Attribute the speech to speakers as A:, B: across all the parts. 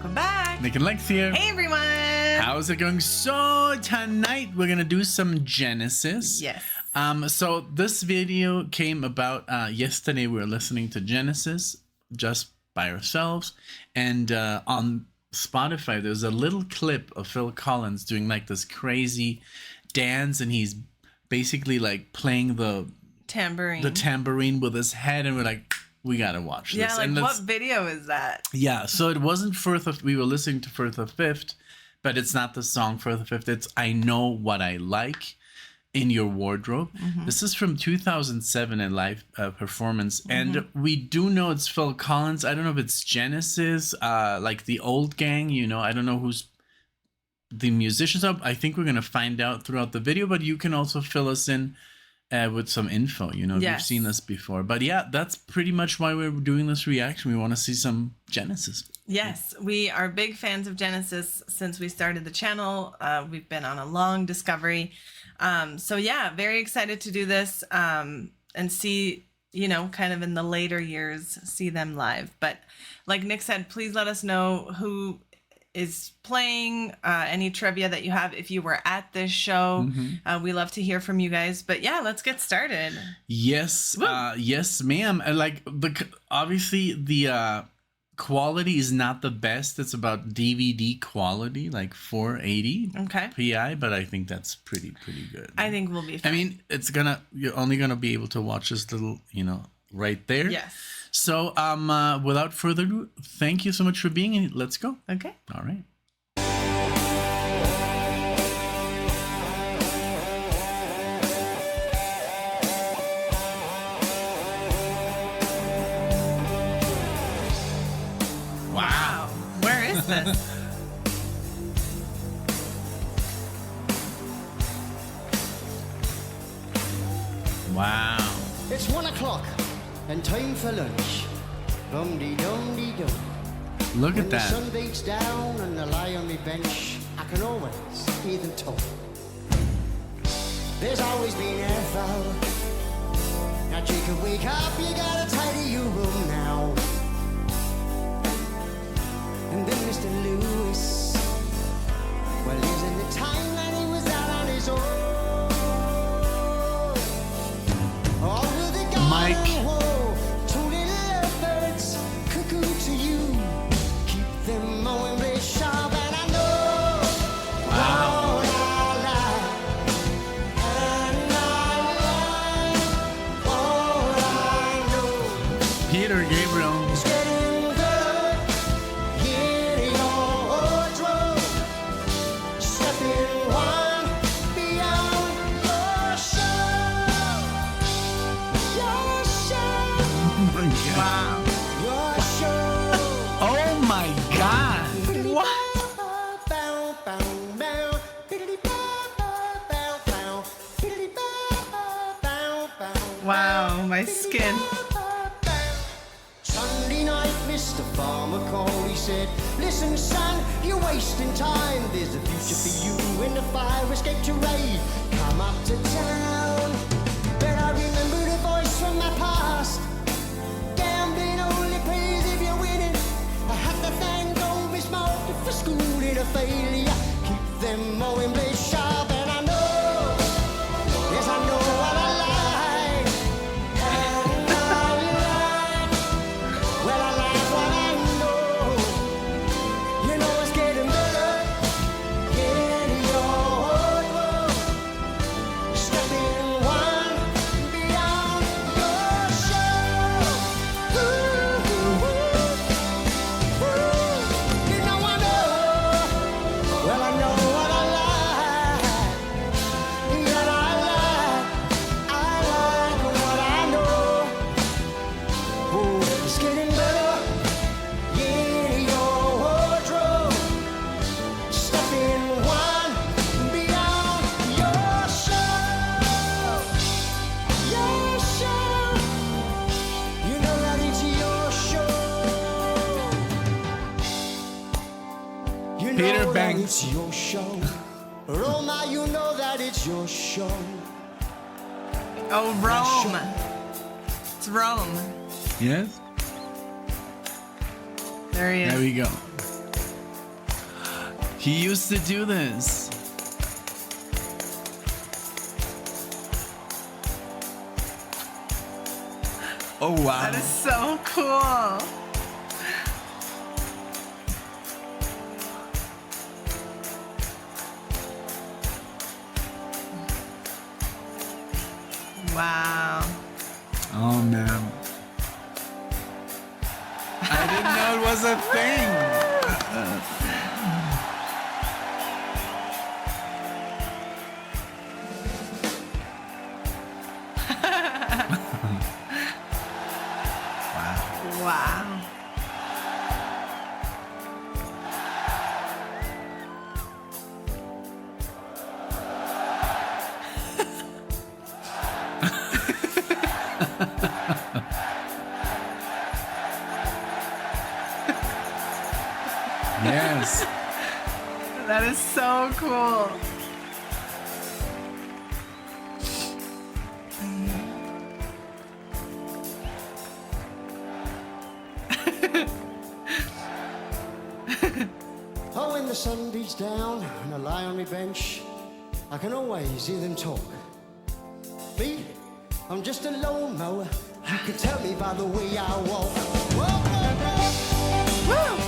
A: Welcome back.
B: NicknLex here.
A: Hey everyone.
B: How's it going? So tonight we're gonna do some Genesis.
A: Yes.
B: So this video came about yesterday. We were listening to Genesis just by ourselves, and on Spotify there's a little clip of Phil Collins doing like this crazy dance, and he's basically like playing the tambourine with his head, and we're like, we gotta watch this.
A: Yeah, like
B: and
A: what video is that?
B: Yeah, so it wasn't Firth of, we were listening to Firth of Fifth, but it's not the song Firth of Fifth. It's I Know What I Like in Your Wardrobe. Mm-hmm. This is from 2007, a live performance. Mm-hmm. And we do know it's Phil Collins. I don't know if it's Genesis, like the old gang, you know, I don't know who's the musicians are. I think we're going to find out throughout the video, but you can also fill us in with some info, you know,
A: yes.
B: You've seen this before. But yeah, that's pretty much why we're doing this reaction. We want to see some Genesis.
A: Yes, we are big fans of Genesis since we started the channel. We've been on a long discovery. So yeah, very excited to do this and see, you know, kind of in the later years, see them live. But like Nick said, please let us know who is playing, any trivia that you have if you were at this show. We love to hear from you guys. But yeah, let's get started.
B: Yes, yes, ma'am. And like obviously the quality is not the best. It's about DVD quality, like 480 PI, but I think that's pretty good.
A: I think we'll be fine.
B: I mean, you're only gonna be able to watch this little, you know, right there.
A: Yes.
B: So without further ado, thank you so much for being here. Let's go.
A: Okay.
B: All right.
A: Wow. Where is this?
B: Wow.
C: It's 1 o'clock and time for lunch. Dum-dee-dum-dee-dum.
B: Look
C: when
B: at that.
C: The sun beats down and I lie on my bench, I can always hear them talk. There's always been air foul. Now Jacob, wake up, you gotta tidy your room now. And then Mr. Lewis, well, he's in the time that he was out on his own.
B: Mike.
C: Two little lovebirds, cuckoo to you. Keep them mowing red sharp, and I know what I like, and I like what I know.
B: Peter Gabriel.
C: It's getting good, get your wardrobe, step in one beyond your show.
B: Wow. Oh my God.
A: What? Wow, my skin.
C: Sunday night, Mr. Farmer called. He said, listen, son, you're wasting time. There's a future for you in the fire escape to raid. Come up to town. But I remember the voice from my past. Gambling only pays if you're winning. I have to thank old Miss Martin for schooling a failure. Keep them mowing blades sharp, and I know, yes, I know what I like. And I like, well, I like what I know. You know it's getting better. Get your wardrobe. Step in one beyond your show. Ooh, ooh, ooh. You know I know. Well, I know what I like. Yeah, I like what I know. Oh, it's getting better. Get your wardrobe. Step in one beyond your show. Your show. You know that it's your show. You know
B: Peter
C: that
B: Banks.
C: it's your show. Roma, you know that it's your show.
A: Oh, Rome. It's Rome.
B: Yes.
A: There he is.
B: There we go. He used to do this. Oh, wow.
A: That is so cool. Wow.
B: Oh, man. I didn't know it was a thing.
A: Wow.
B: Yes.
A: That is so cool.
C: Oh, when the sun beats down and I lie on my bench, I can always hear them talk. Me, I'm just a lone mower. You can tell me by the way I walk. Whoa, whoa, whoa.
A: Woo!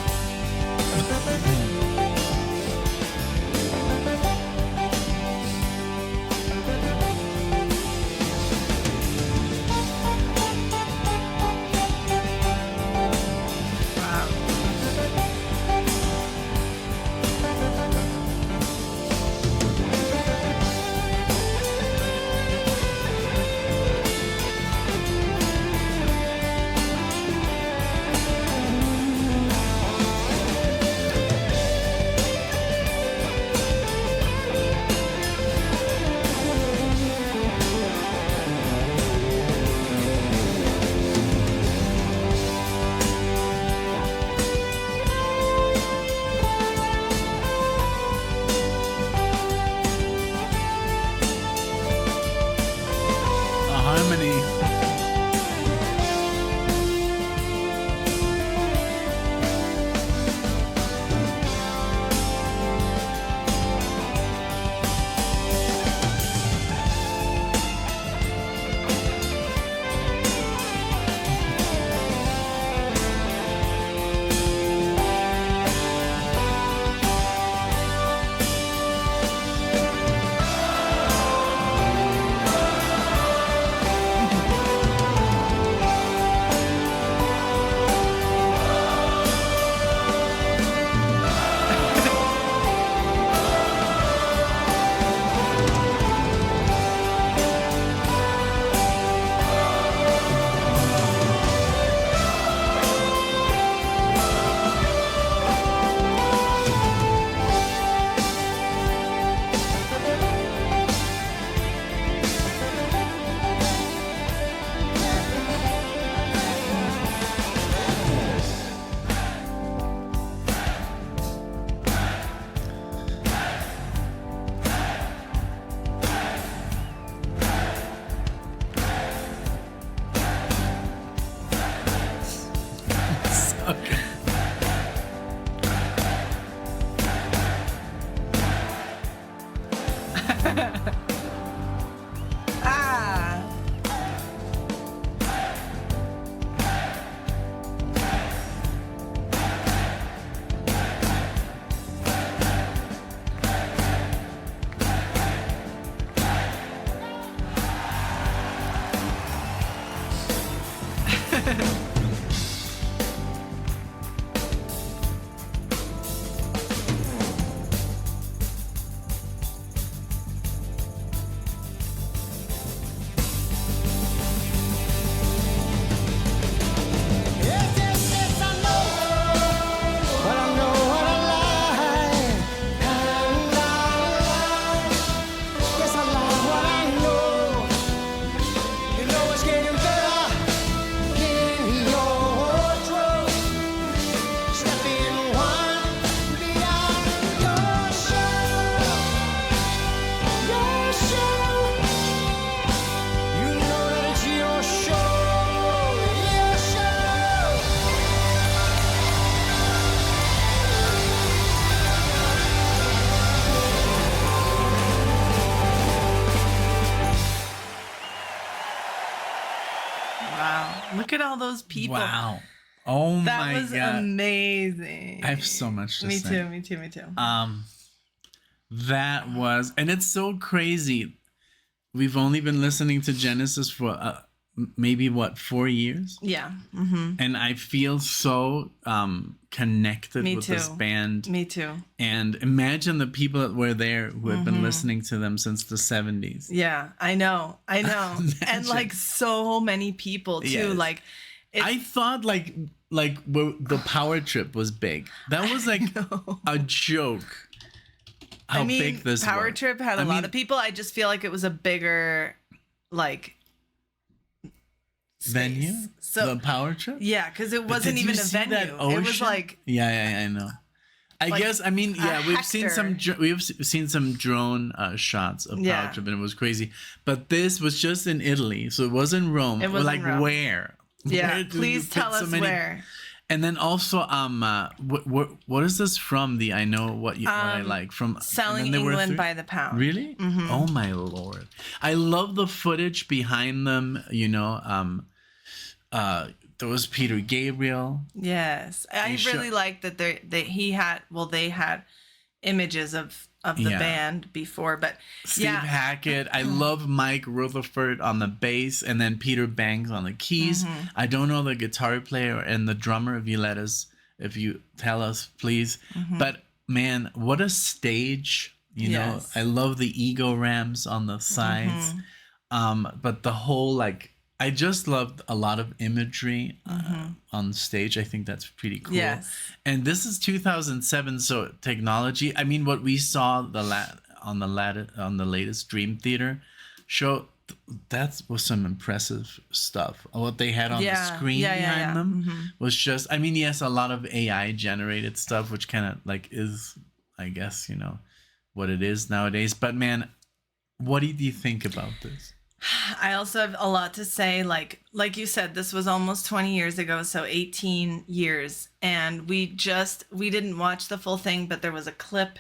B: Harmony. Okay.
A: Ah.
C: Yes, yes, yes, I know. But I know what I like. And I like. Yes, I like what I know. You know it's getting better. Can he
A: Wow. Look at all those people.
B: Wow. Oh
A: That
B: my
A: was
B: God.
A: amazing.
B: I have so much to
A: Me
B: say.
A: too. Me too. Me too.
B: That was, and it's so crazy. We've only been listening to Genesis for maybe 4 years,
A: Yeah. Mm-hmm.
B: and I feel so connected
A: Me
B: with
A: too.
B: this band.
A: Me too.
B: And imagine the people that were there who have been listening to them since the 70s.
A: Yeah, I know. And
B: Imagine.
A: like so many people too.
B: Yes.
A: Like
B: I thought like the Power Trip was big. That was like a joke. How big this
A: Power
B: was.
A: Trip had a lot of people. I just feel like it was a bigger like space.
B: Venue?
A: So
B: The Power Trip?
A: yeah, because it
B: But
A: wasn't
B: did
A: even
B: you
A: a
B: see that
A: venue. It was
B: ocean?
A: like
B: Yeah, I know. I
A: Like
B: guess, I mean, yeah, we've seen
A: hectare.
B: we've seen some drone shots of
A: Yeah.
B: Power Trip, and it was crazy. But this was just in Italy, so it wasn't Rome.
A: It wasn't
B: like
A: Rome.
B: Where?
A: yeah.
B: Where do you
A: Please
B: fit
A: tell
B: so
A: us
B: many-
A: where.
B: And then also, what is this from? The I know what I like from
A: Selling
B: and then there were
A: England by the pound.
B: Really? Oh my lord! I love the footage behind them. You know, there was Peter Gabriel.
A: Yes, I
B: show-
A: really like that. They had images of the
B: Yeah.
A: band before, but
B: Steve
A: yeah,
B: Hackett. I love Mike Rutherford on the bass, and then Peter Banks on the keys. I don't know the guitar player and the drummer. If you tell us, please. But man, what a stage! You know,
A: Yes.
B: I love the ego rams on the sides. But the whole I just loved a lot of imagery on stage. I think that's pretty cool.
A: Yes.
B: And this is 2007, so technology. I mean, what we saw on the latest Dream Theater show, that was some impressive stuff. What they had on the screen behind them was just. I mean, yes, a lot of AI generated stuff, which kind of is, I guess, what it is nowadays. But man, what did you think about this?
A: I also have a lot to say. Like you said, this was almost 20 years ago, so 18 years. And we didn't watch the full thing, but there was a clip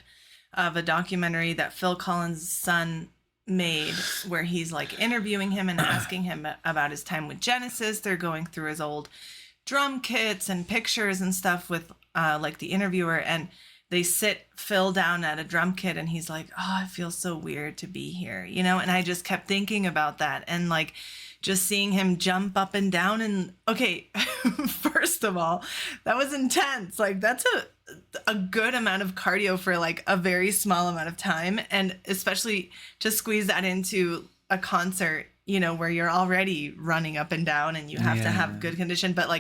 A: of a documentary that Phil Collins' son made where he's interviewing him and asking him about his time with Genesis. They're going through his old drum kits and pictures and stuff with the interviewer, and they sit Phil down at a drum kit and he's like, oh, it feels so weird to be here, and I just kept thinking about that and just seeing him jump up and down. And okay, first of all, that was intense. That's a good amount of cardio for a very small amount of time, and especially to squeeze that into a concert, where you're already running up and down and you have to have good condition, but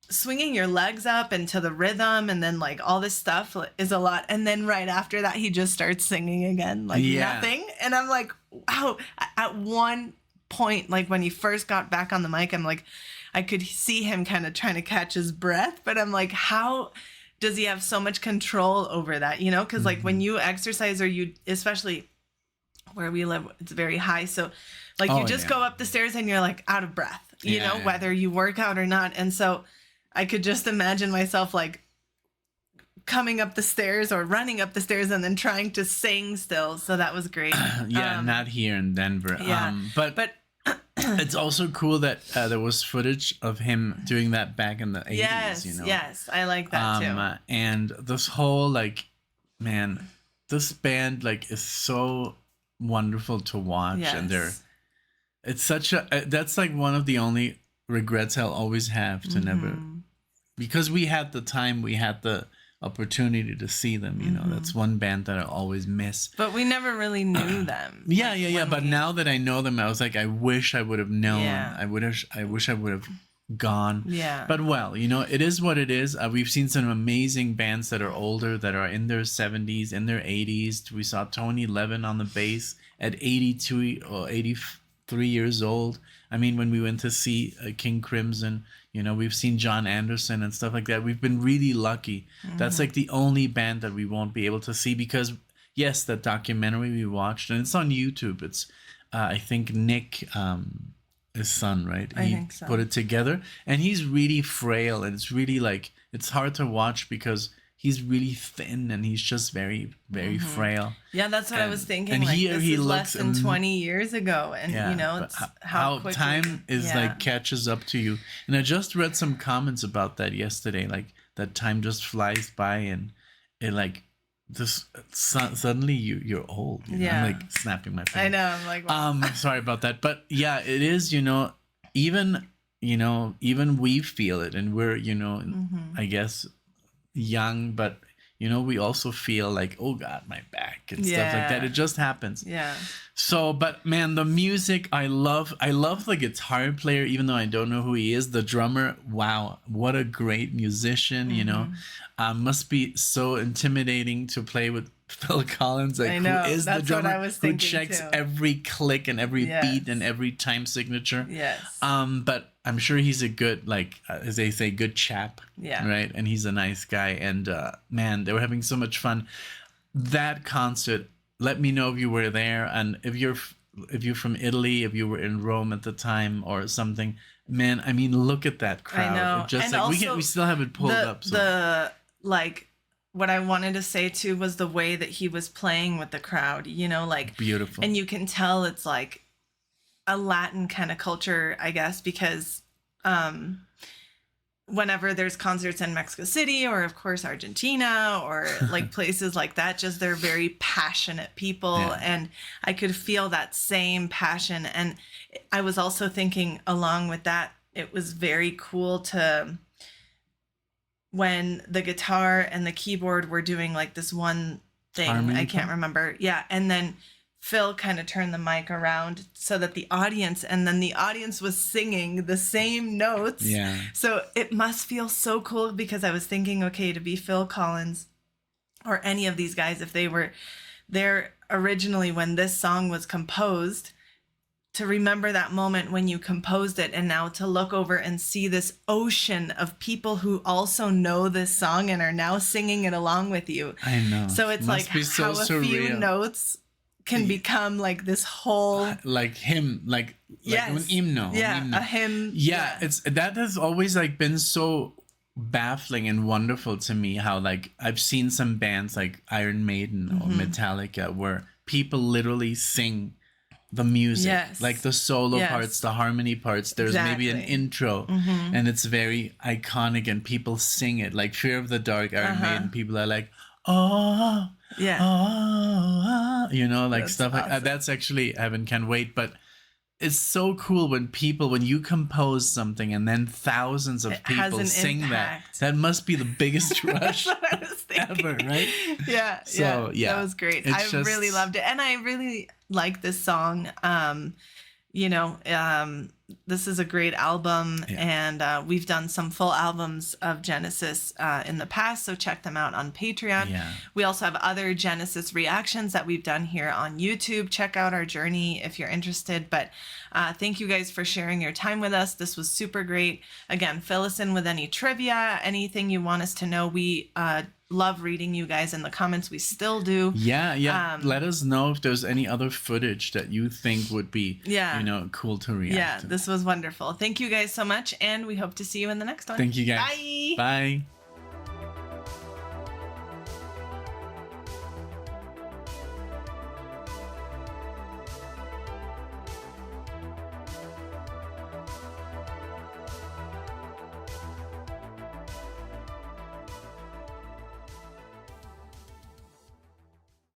A: swinging your legs up into the rhythm and then all this stuff is a lot. And then right after that, he just starts singing again, nothing. And I'm like, wow. At one point, when he first got back on the mic, I'm like, I could see him kind of trying to catch his breath, but I'm like, how does he have so much control over that? Because when you exercise, or you, especially where we live, it's very high. So you just go up the stairs and you're out of breath, whether you work out or not. And so I could just imagine myself coming up the stairs or running up the stairs and then trying to sing still. So that was great.
B: Not here in Denver.
A: Yeah,
B: but it's also cool that there was footage of him doing that back in the 80s.
A: Yes, I like that too.
B: And this whole man, this band is so wonderful to watch,
A: Yes.
B: and it's such a that's one of the only regrets I'll always have to never, because we had the time, we had the opportunity to see them. That's one band that I always miss.
A: But we never really knew them.
B: Yeah. But now that I know them, I was I wish I would have known.
A: Yeah.
B: I wish I would have gone.
A: Yeah.
B: But it is what it is. We've seen some amazing bands that are older, that are in their 70s, in their 80s. We saw Tony Levin on the bass at 82 or 83 years old. I mean, when we went to see King Crimson, we've seen John Anderson and stuff like that. We've been really lucky. That's the only band that we won't be able to see, because yes, that documentary we watched, and it's on YouTube. It's I think Nick, his son, right?
A: I
B: He
A: think so.
B: put it together, and he's really frail, and it's really it's hard to watch because he's really thin and he's just very, very frail.
A: Yeah, that's what I was thinking.
B: And
A: like,
B: here
A: this
B: he
A: is
B: looks
A: less than 20 years ago. And, you know,
B: but
A: it's how quickly,
B: time is like catches up to you. And I just read some comments about that yesterday, like that time just flies by and it like just suddenly you're old. You know? I'm like snapping my fingers.
A: I know. I'm like, wow.
B: Sorry about that. But yeah, it is, even we feel it, and we're, I guess young, but we also feel like, oh God, my back and stuff like that. It just happens.
A: Yeah.
B: So, but man, the music, I love the guitar player, even though I don't know who he is. The drummer, wow, what a great musician, must be so intimidating to play with Phil Collins. Like,
A: I know.
B: Who is
A: That's
B: the drummer
A: what I was
B: who
A: thinking
B: checks
A: too.
B: every click and every beat and every time signature.
A: Yes.
B: But I'm sure he's a good, like, as they say, good chap.
A: Yeah.
B: Right. And he's a nice guy. And man, they were having so much fun. That concert, let me know if you were there, and if you're from Italy, if you were in Rome at the time or something. Man, I mean, look at that crowd.
A: I know.
B: It just
A: And
B: like
A: also
B: we still have it pulled up. So.
A: What I wanted to say too was the way that he was playing with the crowd, like
B: Beautiful.
A: And you can tell it's like a Latin kind of culture, I guess, because whenever there's concerts in Mexico City or of course Argentina or like places like that, just they're very passionate people. And I could feel that same passion. And I was also thinking along with that, it was very cool to when the guitar and the keyboard were doing like this one thing,
B: harmony
A: I can't remember. Yeah. And then Phil kind of turned the mic around so that the audience was singing the same notes.
B: Yeah.
A: So it must feel so cool, because I was thinking, okay, to be Phil Collins or any of these guys, if they were there originally when this song was composed, to remember that moment when you composed it, and now to look over and see this ocean of people who also know this song and are now singing it along with you.
B: I know.
A: So it's
B: Must
A: like
B: be so
A: how a few
B: surreal.
A: notes can become like this whole
B: like hymn, like
A: yes.
B: an hymno.
A: Yeah,
B: an hymno.
A: a hymn.
B: Yeah, it's that has always like been so baffling and wonderful to me, how like I've seen some bands like Iron Maiden or Metallica where people literally sing the music,
A: yes.
B: like the solo
A: yes.
B: parts, the harmony parts. There's maybe an intro and it's very iconic and people sing it, like Fear of the Dark, Iron Maiden. People are like, oh,
A: yeah,
B: oh, like
A: that's
B: stuff like
A: awesome.
B: that. That's actually, Evan, can't wait. But it's so cool when you compose something and then thousands of people sing
A: impact.
B: that must be the biggest rush
A: That's what I was thinking.
B: ever, right?
A: Yeah.
B: So, yeah.
A: That was great.
B: It's
A: I
B: just-
A: really loved it. And I really like this song. This is a great album, and we've done some full albums of Genesis in the past, so check them out on Patreon.
B: Yeah.
A: We also have other Genesis reactions that we've done here on YouTube. Check out our journey if you're interested. But thank you guys for sharing your time with us. This was super great. Again, fill us in with any trivia, anything you want us to know. We love reading you guys in the comments. We still do.
B: Yeah. Let us know if there's any other footage that you think would be, cool to react
A: Yeah,
B: to.
A: this was wonderful. Thank you guys so much, and we hope to see you in the next one.
B: Thank you guys.
A: Bye.
B: Bye.